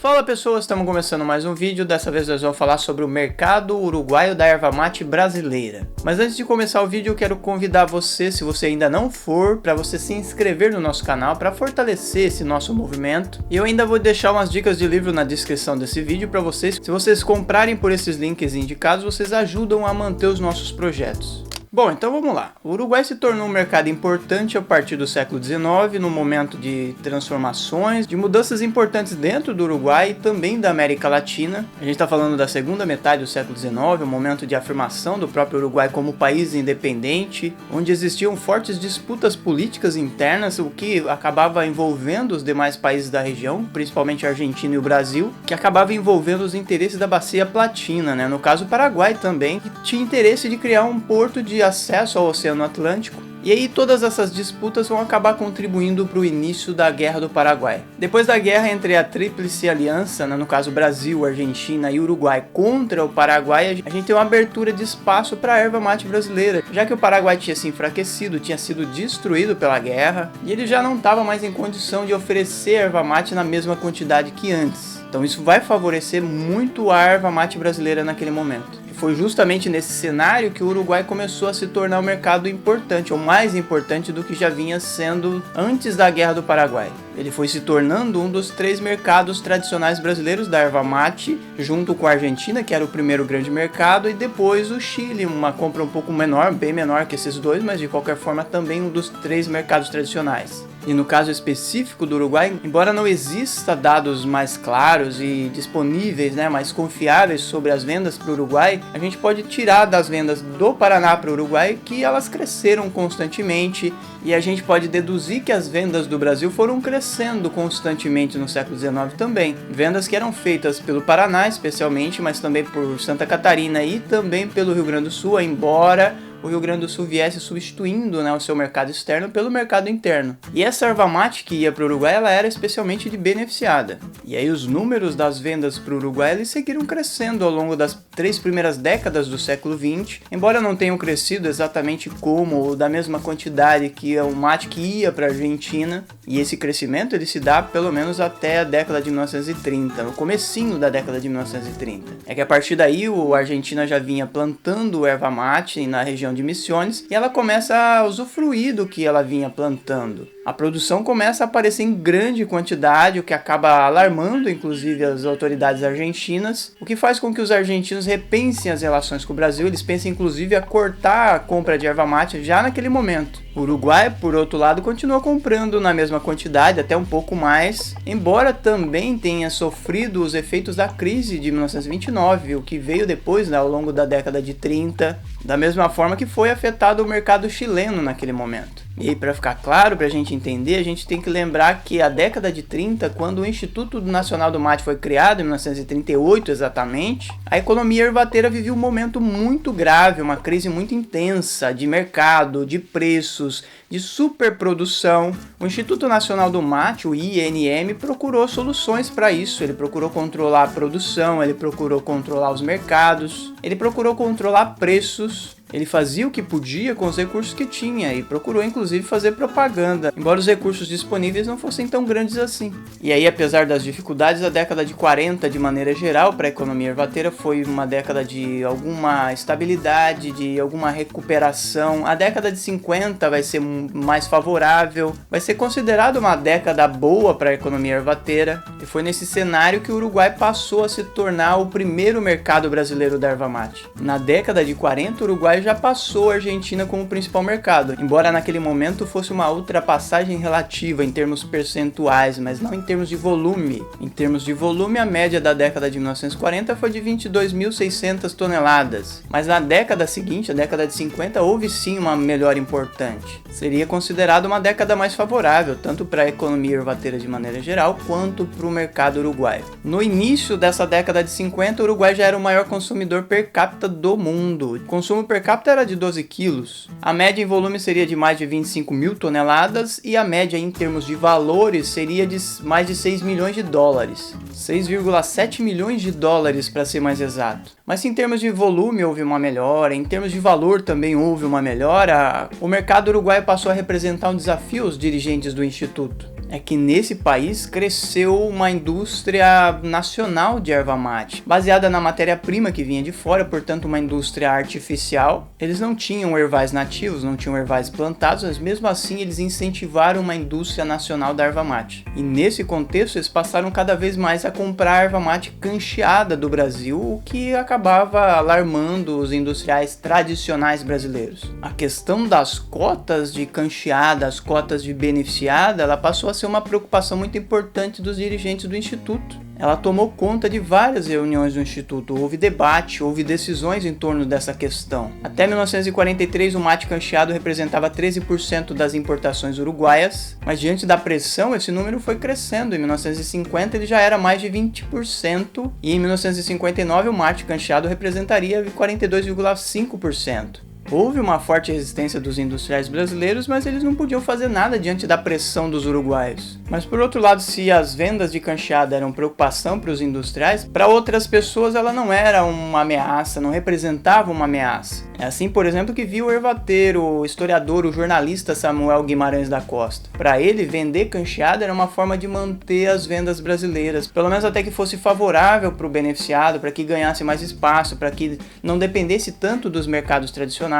Fala pessoas, estamos começando mais um vídeo. Dessa vez nós vamos falar sobre o mercado uruguaio da erva mate brasileira. Mas antes de começar o vídeo eu quero convidar você, se você ainda não for, para você se inscrever no nosso canal para fortalecer esse nosso movimento. E eu ainda vou deixar umas dicas de livro na descrição desse vídeo para vocês. Se vocês comprarem por esses links indicados, vocês ajudam a manter os nossos projetos. Bom, então vamos lá. O Uruguai se tornou um mercado importante a partir do século XIX, no momento de transformações, de mudanças importantes dentro do Uruguai e também da América Latina. A gente está falando da segunda metade do século XIX, um momento de afirmação do próprio Uruguai como país independente, onde existiam fortes disputas políticas internas, o que acabava envolvendo os demais países da região, principalmente a Argentina e o Brasil, que acabava envolvendo os interesses da Bacia Platina, né? No caso o Paraguai também, que tinha interesse de criar um porto de acesso ao Oceano Atlântico. E aí todas essas disputas vão acabar contribuindo para o início da Guerra do Paraguai. Depois da guerra entre a Tríplice Aliança, no caso Brasil, Argentina e Uruguai, contra o Paraguai, a gente tem uma abertura de espaço para a erva mate brasileira, já que o Paraguai tinha se enfraquecido, tinha sido destruído pela guerra, e ele já não estava mais em condição de oferecer erva mate na mesma quantidade que antes. Então isso vai favorecer muito a erva mate brasileira naquele momento. Foi justamente nesse cenário que o Uruguai começou a se tornar um mercado importante, ou mais importante do que já vinha sendo antes da Guerra do Paraguai. Ele foi se tornando um dos 3 mercados tradicionais brasileiros da erva mate, junto com a Argentina, que era o primeiro grande mercado, e depois o Chile, uma compra um pouco menor, bem menor que esses dois, mas de qualquer forma também um dos 3 mercados tradicionais. E no caso específico do Uruguai, embora não exista dados mais claros e disponíveis, mais confiáveis sobre as vendas para o Uruguai, a gente pode tirar das vendas do Paraná para o Uruguai que elas cresceram constantemente, e a gente pode deduzir que as vendas do Brasil foram crescendo constantemente no século XIX também. Vendas que eram feitas pelo Paraná especialmente, mas também por Santa Catarina e também pelo Rio Grande do Sul, embora o Rio Grande do Sul viesse substituindo o seu mercado externo pelo mercado interno. E essa erva mate que ia para o Uruguai, ela era especialmente de beneficiada. E aí os números das vendas para o Uruguai eles seguiram crescendo ao longo das 3 primeiras décadas do século XX, embora não tenham crescido exatamente como ou da mesma quantidade que o mate que ia para a Argentina. E esse crescimento ele se dá pelo menos até a década de 1930, no comecinho da década de 1930. É que a partir daí a Argentina já vinha plantando erva mate na região de Misiones e ela começa a usufruir do que ela vinha plantando. A produção começa a aparecer em grande quantidade, o que acaba alarmando inclusive as autoridades argentinas, o que faz com que os argentinos repensem as relações com o Brasil. Eles pensam inclusive a cortar a compra de erva mate já naquele momento. O Uruguai, por outro lado, continua comprando na mesma quantidade, até um pouco mais, embora também tenha sofrido os efeitos da crise de 1929, o que veio depois, ao longo da década de 30, da mesma forma que foi afetado o mercado chileno naquele momento. E aí, para ficar claro, para a gente entender, a gente tem que lembrar que a década de 30, quando o Instituto Nacional do Mate foi criado, em 1938 exatamente, a economia ervateira vivia um momento muito grave, uma crise muito intensa de mercado, de preços, de superprodução. O Instituto Nacional do Mate, o INM, procurou soluções para isso. Ele procurou controlar a produção, ele procurou controlar os mercados, ele procurou controlar preços. Ele fazia o que podia com os recursos que tinha e procurou inclusive fazer propaganda, embora os recursos disponíveis não fossem tão grandes assim. E aí, apesar das dificuldades, a década de 40 de maneira geral para a economia ervateira foi uma década de alguma estabilidade, de alguma recuperação. A década de 50 vai ser mais favorável, vai ser considerada uma década boa para a economia ervateira, e foi nesse cenário que o Uruguai passou a se tornar o primeiro mercado brasileiro da erva mate. Na década de 40, o Uruguai já passou a Argentina como principal mercado, embora naquele momento fosse uma ultrapassagem relativa em termos percentuais, mas não em termos de volume. Em termos de volume, a média da década de 1940 foi de 22.600 toneladas, mas na década seguinte, a década de 50, houve sim uma melhora importante. Seria considerada uma década mais favorável, tanto para a economia ervateira de maneira geral, quanto para o mercado uruguaio. No início dessa década de 50, o Uruguai já era o maior consumidor per capita do mundo. O consumo per capita era de 12 quilos. A média em volume seria de mais de 25 mil toneladas e a média em termos de valores seria de mais de 6 milhões de dólares. 6,7 milhões de dólares para ser mais exato. Mas se em termos de volume houve uma melhora, em termos de valor também houve uma melhora, o mercado uruguaio passou a representar um desafio aos dirigentes do Instituto. é que nesse país cresceu uma indústria nacional de erva mate, baseada na matéria-prima que vinha de fora, portanto uma indústria artificial. Eles não tinham ervais nativos, não tinham ervais plantados, mas mesmo assim eles incentivaram uma indústria nacional da erva mate. E nesse contexto eles passaram cada vez mais a comprar erva mate cancheada do Brasil, o que acabava alarmando os industriais tradicionais brasileiros. A questão das cotas de cancheada, as cotas de beneficiada, ela passou a ser uma preocupação muito importante dos dirigentes do Instituto. Ela tomou conta de várias reuniões do Instituto, houve debate, houve decisões em torno dessa questão. Até 1943 o mate cancheado representava 13% das importações uruguaias, mas diante da pressão esse número foi crescendo. Em 1950 ele já era mais de 20% e em 1959 o mate cancheado representaria 42,5%. Houve uma forte resistência dos industriais brasileiros, mas eles não podiam fazer nada diante da pressão dos uruguaios. Mas por outro lado, se as vendas de cancheada eram preocupação para os industriais, para outras pessoas ela não era uma ameaça, não representava uma ameaça. É assim, por exemplo, que viu o ervateiro, o historiador, o jornalista Samuel Guimarães da Costa. Para ele, vender cancheada era uma forma de manter as vendas brasileiras, pelo menos até que fosse favorável para o beneficiado, para que ganhasse mais espaço, para que não dependesse tanto dos mercados tradicionais.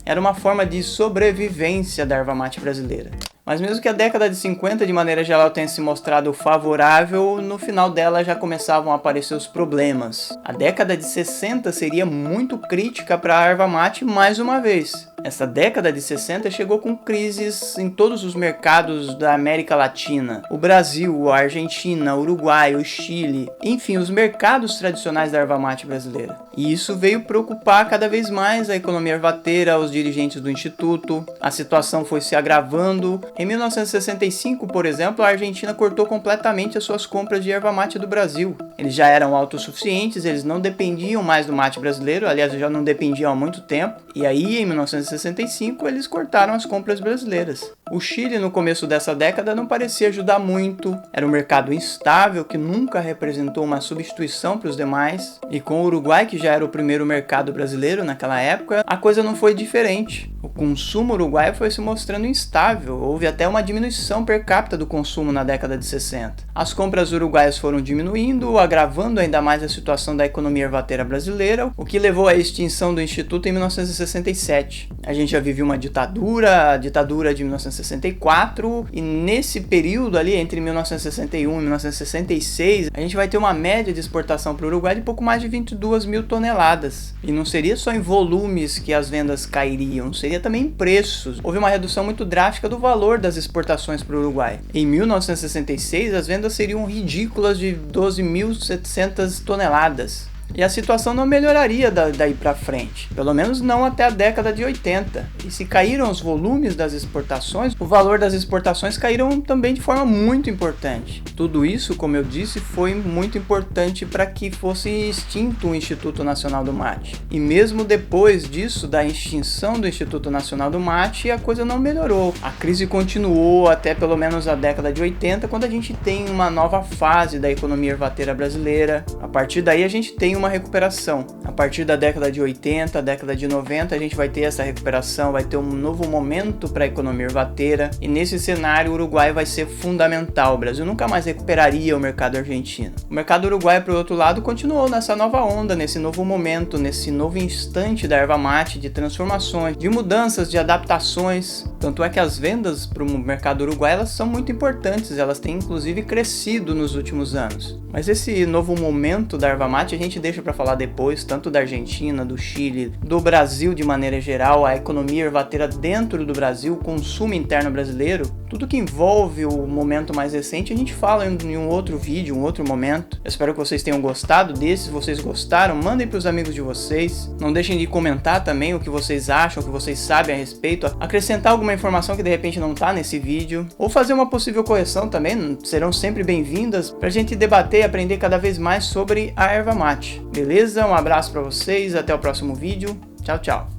Era uma forma de sobrevivência da erva mate brasileira. Mas mesmo que a década de 50 de maneira geral tenha se mostrado favorável, no final dela já começavam a aparecer os problemas. A década de 60 seria muito crítica para a erva mate mais uma vez. Essa década de 60 chegou com crises em todos os mercados da América Latina. O Brasil, a Argentina, o Uruguai, o Chile, enfim, os mercados tradicionais da erva mate brasileira. E isso veio preocupar cada vez mais a economia ervateira, os dirigentes do Instituto. A situação foi se agravando. Em 1965, por exemplo, a Argentina cortou completamente as suas compras de erva mate do Brasil. Eles já eram autossuficientes, eles não dependiam mais do mate brasileiro, aliás, já não dependiam há muito tempo. E aí, em 1965, eles cortaram as compras brasileiras. O Chile, no começo dessa década, não parecia ajudar muito. Era um mercado instável que nunca representou uma substituição para os demais. E com o Uruguai, que já era o primeiro mercado brasileiro naquela época, a coisa não foi diferente. O consumo uruguaio foi se mostrando instável. Houve até uma diminuição per capita do consumo na década de 60. As compras uruguaias foram diminuindo, agravando ainda mais a situação da economia ervateira brasileira, o que levou à extinção do Instituto em 1967. A gente já vivia uma ditadura, a ditadura de 1964, e nesse período ali, entre 1961 e 1966, a gente vai ter uma média de exportação para o Uruguai de pouco mais de 22 mil toneladas. E não seria só em volumes que as vendas cairiam, seria também em preços. Houve uma redução muito drástica do valor das exportações para o Uruguai. Em 1966, as vendas seriam ridículas de 12.700 toneladas. E a situação não melhoraria daí para frente, pelo menos não até a década de 80. E se caíram os volumes das exportações, o valor das exportações caíram também de forma muito importante. Tudo isso, como eu disse, foi muito importante para que fosse extinto o Instituto Nacional do Mate. E mesmo depois disso, da extinção do Instituto Nacional do Mate, a coisa não melhorou. A crise continuou até pelo menos a década de 80, quando a gente tem uma nova fase da economia ervateira brasileira. A partir daí a gente tem uma recuperação. A partir da década de 80, década de 90, a gente vai ter essa recuperação, vai ter um novo momento para a economia ervateira, e nesse cenário o Uruguai vai ser fundamental. O Brasil nunca mais recuperaria o mercado argentino. O mercado uruguaio, por outro lado, continuou nessa nova onda, nesse novo momento, nesse novo instante da erva mate, de transformações, de mudanças, de adaptações. Tanto é que as vendas para o mercado uruguaio, elas são muito importantes, elas têm inclusive crescido nos últimos anos. Mas esse novo momento da erva mate a gente deixa para falar depois, tanto da Argentina, do Chile, do Brasil de maneira geral, a economia ervateira dentro do Brasil, o consumo interno brasileiro, tudo que envolve o momento mais recente a gente fala em um outro vídeo, um outro momento. Eu espero que vocês tenham gostado desse. Se vocês gostaram, mandem para os amigos de vocês. Não deixem de comentar também o que vocês acham, o que vocês sabem a respeito, acrescentar alguma informação que de repente não está nesse vídeo, ou fazer uma possível correção também, serão sempre bem-vindas para a gente debater e aprender cada vez mais sobre a erva mate. Beleza? Um abraço para vocês, até o próximo vídeo. Tchau, tchau.